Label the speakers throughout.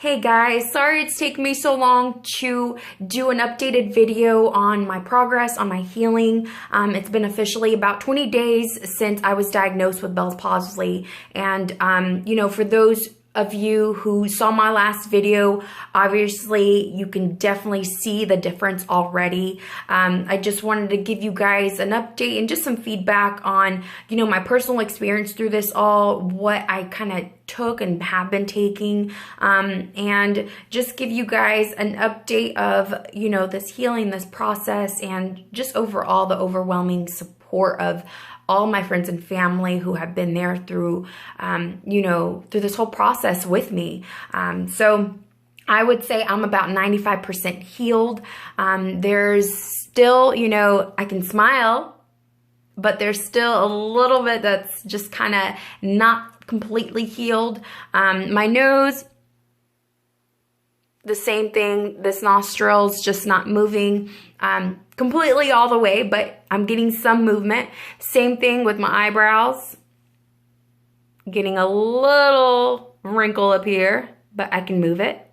Speaker 1: Hey guys, sorry it's taken me so long to do an updated video on my progress, on my healing. It's been officially about 20 days since I was diagnosed with Bell's palsy. And, for those of you who saw my last video, obviously you can definitely see the difference already. I just wanted to give you guys an update and just some feedback on, my personal experience through this all, what I kind of took and have been taking, and just give you guys an update of, this healing, this process, and just overall the overwhelming support of all my friends and family who have been there through, through this whole process with me. So I would say I'm about 95% healed. There's still, I can smile, but there's still a little bit that's just kind of not completely healed. My nose, the same thing. This nostril's just not moving completely all the way, but I'm getting some movement. Same thing with my eyebrows. Getting a little wrinkle up here, but I can move it.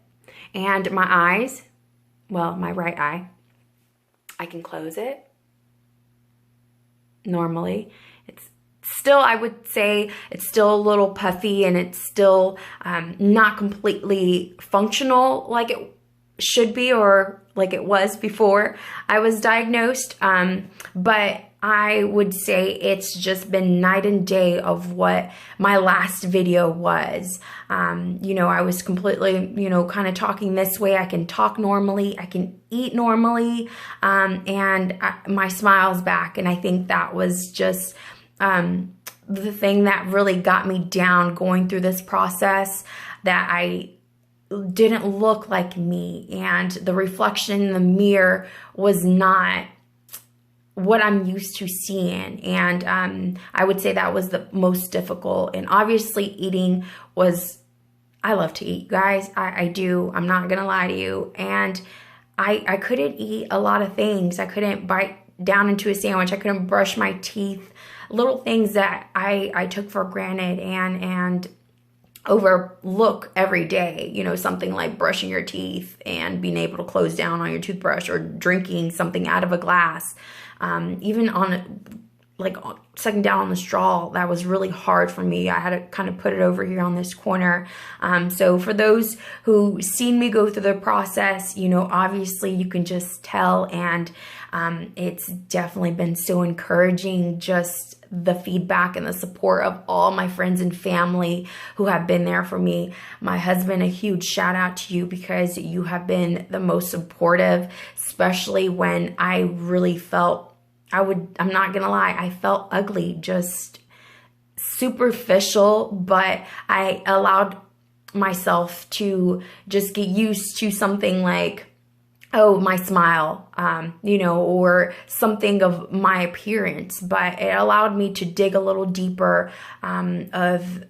Speaker 1: And my eyes, well, my right eye, I can close it normally. It's still, I would say, it's still a little puffy and it's still not completely functional like it should be or like it was before I was diagnosed. But I would say it's just been night and day of what my last video was. I was completely, kind of talking this way. I can talk normally. I can eat normally. And my smile's back. And I think that was just the thing that really got me down going through this process, that I didn't look like me, and the reflection in the mirror was not what I'm used to seeing. And I would say that was the most difficult. And obviously eating was, I love to eat, guys. I do. I'm not gonna lie to you. And I couldn't eat a lot of things. I couldn't bite down into a sandwich. I couldn't brush my teeth. Little things that I took for granted and overlook every day, something like brushing your teeth and being able to close down on your toothbrush, or drinking something out of a glass. Even on sucking down on the straw, that was really hard for me. I had to kind of put it over here on this corner. So for those who seen me go through the process, obviously you can just tell, and it's definitely been so encouraging, just the feedback and the support of all my friends and family who have been there for me. My husband, a huge shout out to you, because you have been the most supportive, especially when I really felt, I'm not gonna lie, I felt ugly, just superficial, but I allowed myself to just get used to something like, oh, my smile, or something of my appearance. But it allowed me to dig a little deeper, of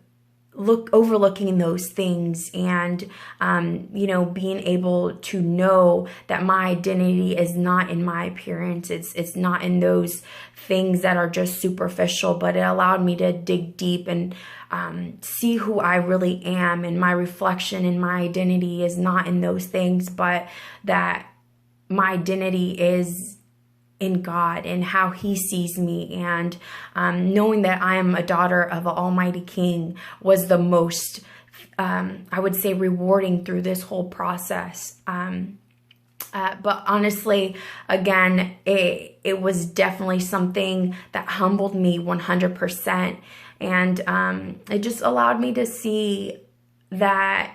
Speaker 1: overlooking those things, and, being able to know that my identity is not in my appearance. It's not in those things that are just superficial, but it allowed me to dig deep and see who I really am. And my reflection and my identity is not in those things, but that my identity is in God and how He sees me. And knowing that I am a daughter of an Almighty King was the most, I would say, rewarding through this whole process. But honestly, again, it was definitely something that humbled me 100%. And it just allowed me to see that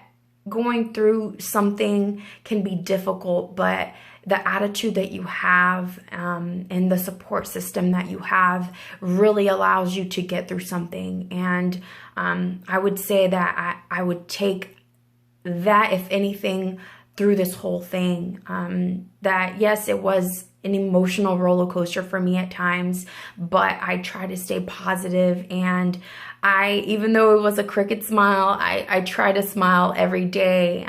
Speaker 1: going through something can be difficult, but the attitude that you have and the support system that you have really allows you to get through something. And I would say that I would take that, if anything, through this whole thing. That yes, it was an emotional roller coaster for me at times, but I try to stay positive. And even though it was a cricket smile, I try to smile every day.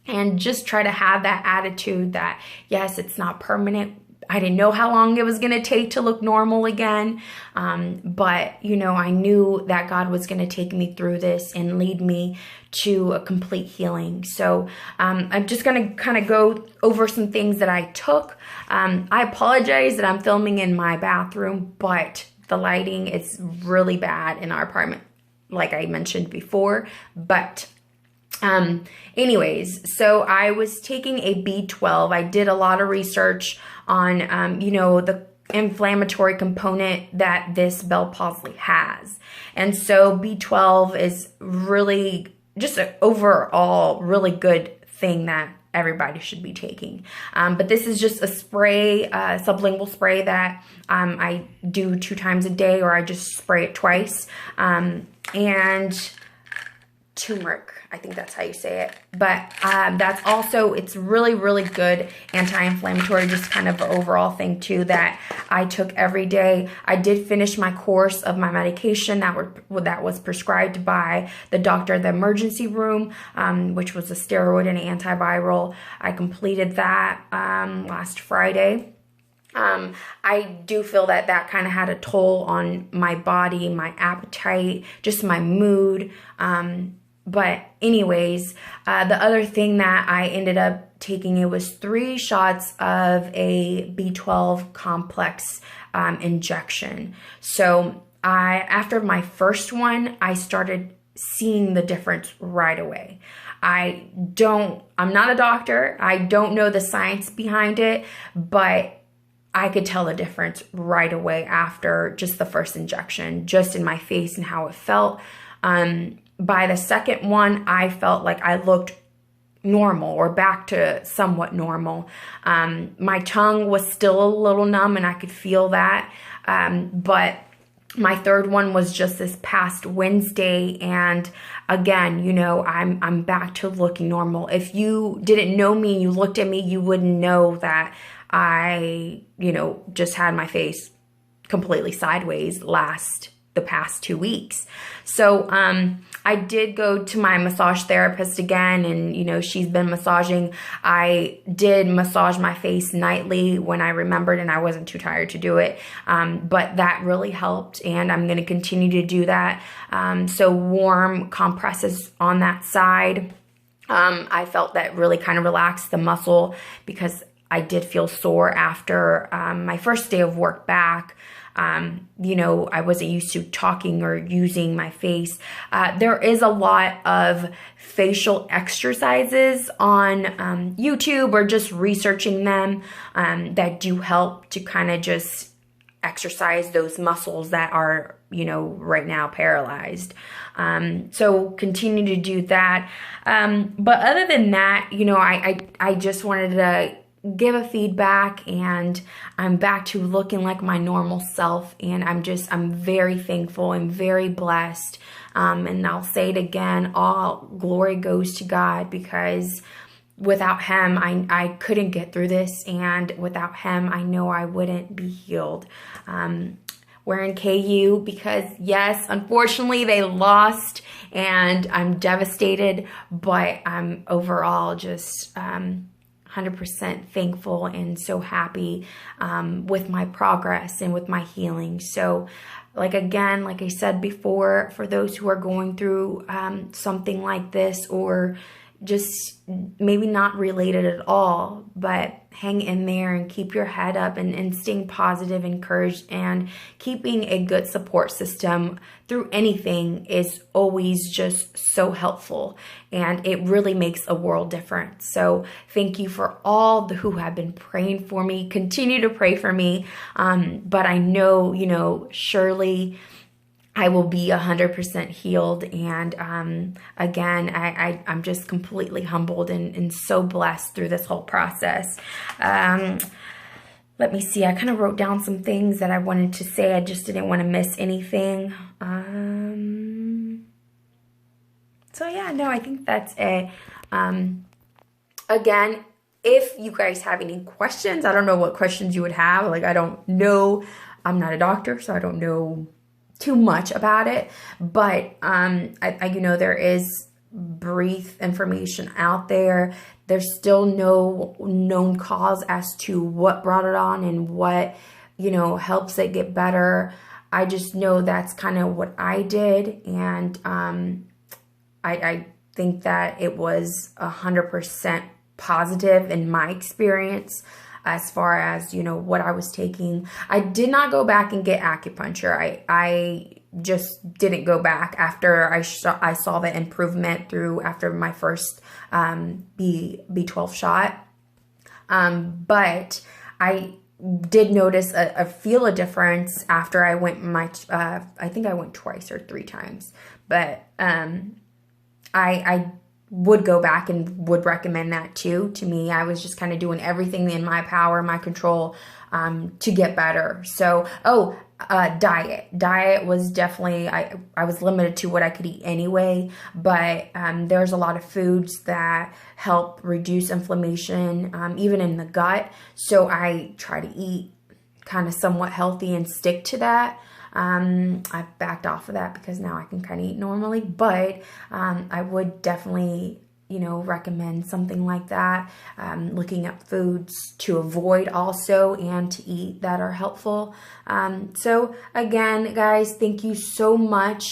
Speaker 1: And just try to have that attitude that, yes, it's not permanent. I didn't know how long it was going to take to look normal again. But, you know, I knew that God was going to take me through this and lead me to a complete healing. So I'm just going to kind of go over some things that I took. I apologize that I'm filming in my bathroom, but the lighting is really bad in our apartment, like I mentioned before. But anyways, so I was taking a B12. I did a lot of research on, you know, the inflammatory component that this Bell palsy has. And so B12 is really just an overall really good thing that everybody should be taking. But this is just a spray, sublingual spray that I do 2 times a day, or I just spray it twice. And turmeric, I think that's how you say it. But that's also, it's really, really good anti-inflammatory, just kind of overall thing too that I took every day. I did finish my course of my medication that was prescribed by the doctor at the emergency room, which was a steroid and an antiviral. I completed that last Friday. I do feel that that kind of had a toll on my body, my appetite, just my mood. But anyways, the other thing that I ended up taking, it was 3 shots of a B12 complex injection. So after my first one, I started seeing the difference right away. I'm not a doctor. I don't know the science behind it, but I could tell the difference right away after just the first injection, just in my face and how it felt. By the second one, I felt like I looked normal or back to somewhat normal. My tongue was still a little numb and I could feel that. But my third one was just this past Wednesday. And again, you know, I'm back to looking normal. If you didn't know me and you looked at me, you wouldn't know that I, you know, just had my face completely sideways the past 2 weeks. So, I did go to my massage therapist again, and, you know, she's been massaging. I did massage my face nightly when I remembered, and I wasn't too tired to do it. But that really helped, and I'm going to continue to do that. So warm compresses on that side. I felt that really kind of relaxed the muscle because I did feel sore after my first day of work back. You know, I wasn't used to talking or using my face. There is a lot of facial exercises on YouTube or just researching them that do help to kind of just exercise those muscles that are, you know, right now paralyzed. So continue to do that. But other than that, you know, I just wanted to give a feedback, and I'm back to looking like my normal self, and I'm very thankful and very blessed. And I'll say it again, all glory goes to God, because without him, I couldn't get through this, and without him, I know I wouldn't be healed. We're in KU because, yes, unfortunately, they lost, and I'm devastated, but I'm overall just 100% thankful and so happy with my progress and with my healing. So like I said before, for those who are going through something like this, or just maybe not related at all, but hang in there and keep your head up and staying positive, encouraged, and keeping a good support system through anything is always just so helpful, and it really makes a world difference. So thank you for all who have been praying for me. Continue to pray for me, but I know, you know, surely I will be 100% healed. And again, I'm just completely humbled and so blessed through this whole process. Let me see. I kind of wrote down some things that I wanted to say. I just didn't want to miss anything. So yeah, no, I think that's it. Again, if you guys have any questions, I don't know what questions you would have. Like, I don't know. I'm not a doctor, so I don't know too much about it, but I you know, there is brief information out there. There's still no known cause as to what brought it on and what, you know, helps it get better. I just know that's kind of what I did, and I think that it was 100% positive in my experience as far as, you know, what I was taking. I did not go back and get acupuncture. I just didn't go back after I saw the improvement after my first B12 shot. But I did notice feel a difference after I went I think I went twice or 3 times, but I would go back and would recommend that too. To me, I was just kind of doing everything in my power, my control, to get better. So, diet was definitely, I was limited to what I could eat anyway, but there's a lot of foods that help reduce inflammation, even in the gut. So I try to eat kind of somewhat healthy and stick to that. I've backed off of that because now I can kind of eat normally, but I would definitely, you know, recommend something like that. Looking up foods to avoid also and to eat that are helpful. So again, guys, thank you so much